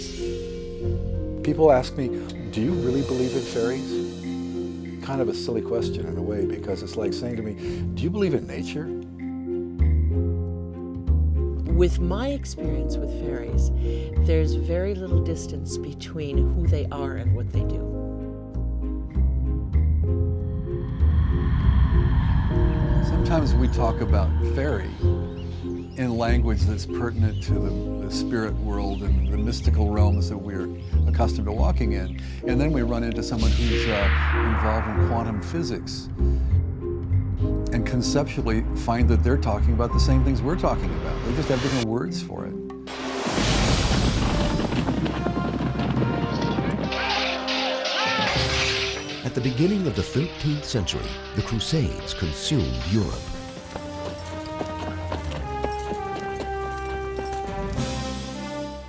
fairies. People ask me, do you really believe in fairies? Kind of a silly question in a way, because it's like saying to me, do you believe in nature? With my experience with fairies, there's very little distance between who they are and what they do. Sometimes we talk about fairy in language that's pertinent to the spirit world and the mystical realms that we're accustomed to walking in. And then we run into someone who's involved in quantum physics and conceptually find that they're talking about the same things we're talking about. They just have different words for it. At the beginning of the 13th century, the Crusades consumed Europe.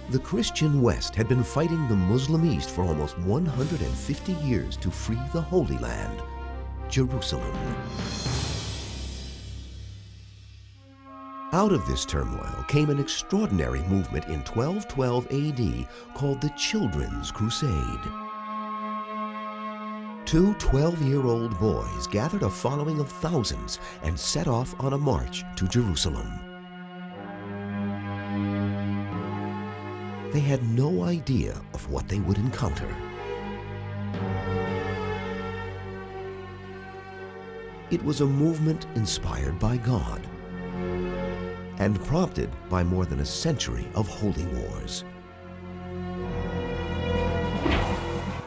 The Christian West had been fighting the Muslim East for almost 150 years to free the Holy Land, Jerusalem. Out of this turmoil came an extraordinary movement in 1212 AD called the Children's Crusade. Two 12-year-old boys gathered a following of thousands and set off on a march to Jerusalem. They had no idea of what they would encounter. It was a movement inspired by God and prompted by more than a century of holy wars.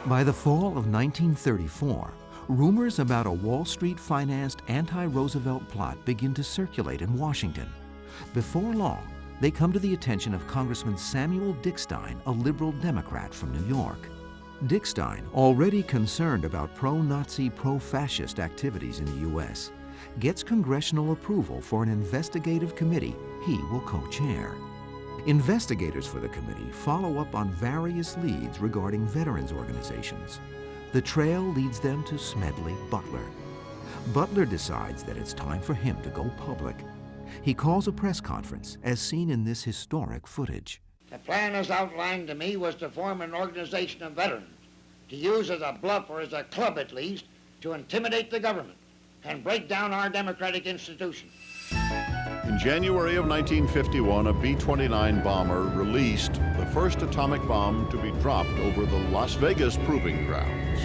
By the fall of 1934, rumors about a Wall Street-financed anti-Roosevelt plot begin to circulate in Washington. Before long, they come to the attention of Congressman Samuel Dickstein, a liberal Democrat from New York. Dickstein, already concerned about pro-Nazi, pro-fascist activities in the U.S., gets congressional approval for an investigative committee he will co-chair. Investigators for the committee follow up on various leads regarding veterans organizations. The trail leads them to Smedley Butler. Butler decides that it's time for him to go public. He calls a press conference, as seen in this historic footage. The plan as outlined to me was to form an organization of veterans, to use as a bluff or as a club at least, to intimidate the government and break down our democratic institutions. In January of 1951, a B-29 bomber released the first atomic bomb to be dropped over the Las Vegas proving grounds.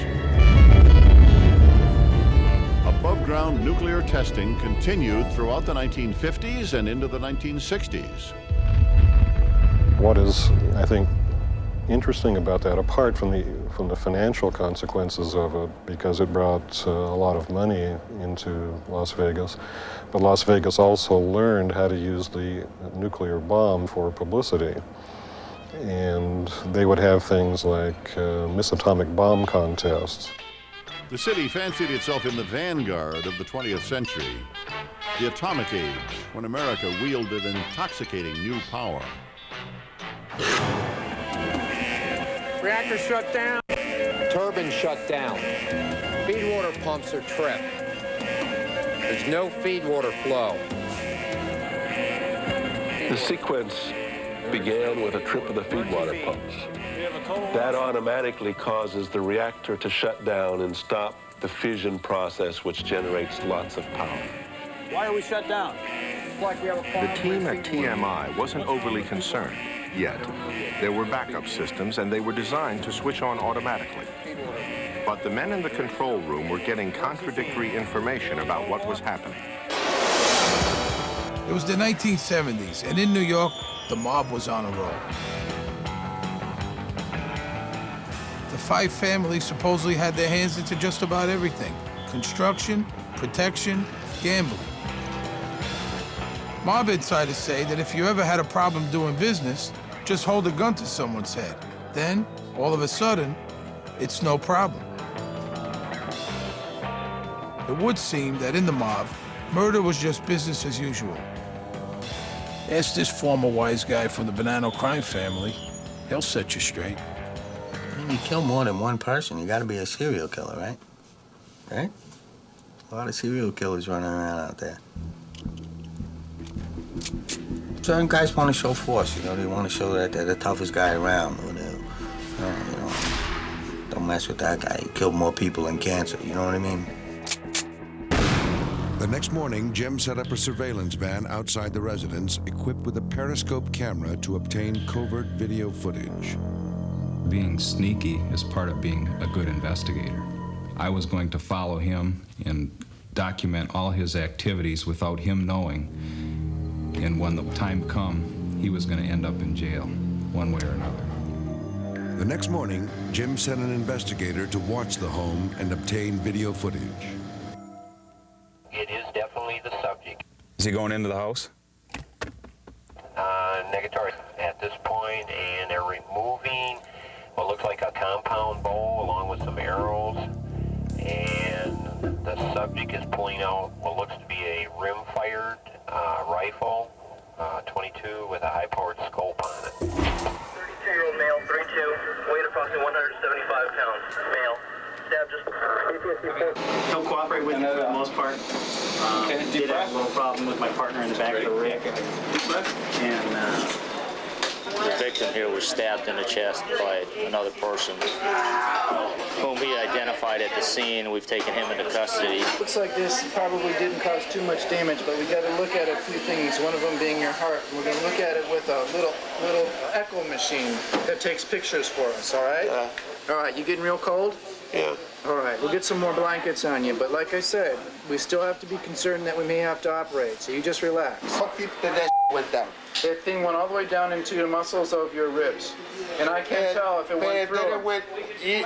Above-ground nuclear testing continued throughout the 1950s and into the 1960s. What is, I think, interesting about that, apart from the financial consequences of it, because it brought a lot of money into Las Vegas, but Las Vegas also learned how to use the nuclear bomb for publicity. And they would have things like Miss Atomic Bomb contests. The city fancied itself in the vanguard of the 20th century, the atomic age, when America wielded an intoxicating new power. Reactor shut down. Turbine shut down. Feed water pumps are tripped. There's no feed water flow. The sequence began with a trip of the feed water pumps. That automatically causes the reactor to shut down and stop the fission process, which generates lots of power. Why are we shut down? The team at TMI wasn't overly concerned yet. There were backup systems, and they were designed to switch on automatically. But the men in the control room were getting contradictory information about what was happening. It was the 1970s, and in New York, the mob was on a roll. The five families supposedly had their hands into just about everything: construction, protection, gambling. Mob insiders say that if you ever had a problem doing business, just hold a gun to someone's head. Then, all of a sudden, it's no problem. It would seem that in the mob, murder was just business as usual. Ask this former wise guy from the Bonanno crime family. He'll set you straight. When you kill more than one person, you gotta be a serial killer, right? Right? A lot of serial killers running around out there. Certain guys want to show force, you know, they want to show that they're the toughest guy around or whatever. Don't mess with that guy. He killed more people than cancer, you know what I mean? The next morning, Jim set up a surveillance van outside the residence, equipped with a periscope camera to obtain covert video footage. Being sneaky is part of being a good investigator. I was going to follow him and document all his activities without him knowing. And when the time come, he was going to end up in jail, one way or another. The next morning, Jim sent an investigator to watch the home and obtain video footage. It is definitely the subject. Is he going into the house? Negatory at this point, and they're removing what looks like a compound bow along with some arrows, and the subject is pulling out what looks to be a rim-fired rifle, 22 with a high-powered scope on it. 32-year-old male, 3'2", weight approximately 175 pounds, male. He'll cooperate with you for the most part. Did have a little problem with my partner in the back of the rig. And the victim here was stabbed in the chest by another person whom we identified at the scene. We've taken him into custody. Looks like this probably didn't cause too much damage, but we got to look at a few things, one of them being your heart. We're going to look at it with a little echo machine that takes pictures for us, all right? All right, you getting real cold? Yeah. All right, we'll get some more blankets on you, but like I said, we still have to be concerned that we may have to operate, so you just relax. What deep did that went down? That thing went all the way down into the muscles of your ribs, and I can't tell if it went through.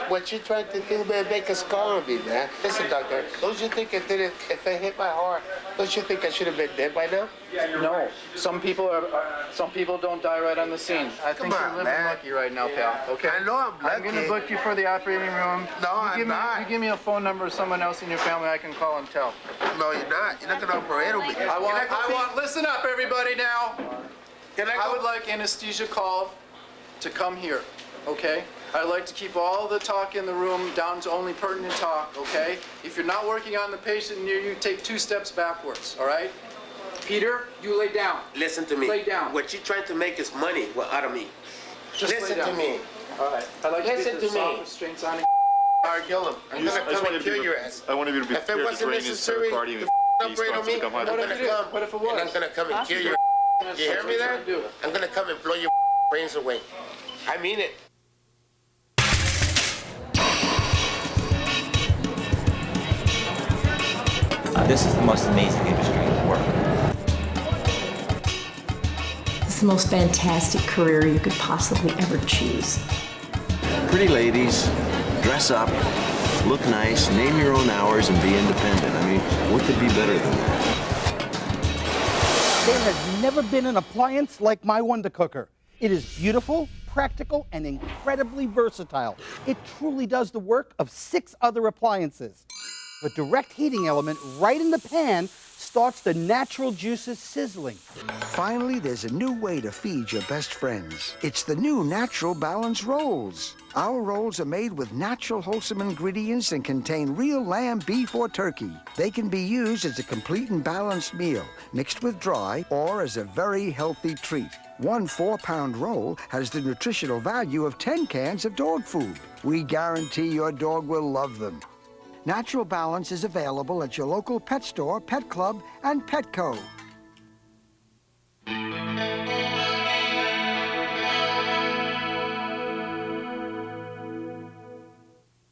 What you tried to do, man, make a scar on me, man. Listen, doctor, don't you think it did it, if it hit my heart, don't you think I should have been dead by now? No, some people don't die right on the scene. I think you're living lucky right now, pal. Okay. I know I'm lucky. I'm gonna book you for the operating room. No, I'm not. You give me a phone number of someone else in your family I can call and tell. No, you're not. You're not gonna operate on me. Listen up, everybody now. I would like anesthesia called to come here, okay? I'd like to keep all the talk in the room down to only pertinent talk, okay? If you're not working on the patient near you, take 2 steps backwards, all right? Peter, you lay down. Listen to me. Lay down. What you're trying to make is money out of me. Just listen lay down. to me. All right. I'd like Listen to get to me. soft restraints on it. I'll kill him. I'm gonna come and kill your ass. I wanted you to be If it wasn't necessary to operate on me, I'm gonna come. What if it was? And I'm gonna come and kill your. You hear me there? I'm gonna come and blow your brains away. I mean it. This is the most amazing industry in the world. It's the most fantastic career you could possibly ever choose. Pretty ladies, dress up, look nice, name your own hours, and be independent. I mean, what could be better than that? There has never been an appliance like my Wonder Cooker. It is beautiful, practical, and incredibly versatile. It truly does the work of 6 other appliances. The direct heating element right in the pan starts the natural juices sizzling. Finally, there's a new way to feed your best friends. It's the new Natural Balance Rolls. Our rolls are made with natural, wholesome ingredients and contain real lamb, beef, or turkey. They can be used as a complete and balanced meal, mixed with dry, or as a very healthy treat. One 4-pound roll has the nutritional value of 10 cans of dog food. We guarantee your dog will love them. Natural Balance is available at your local pet store, pet club, and Petco.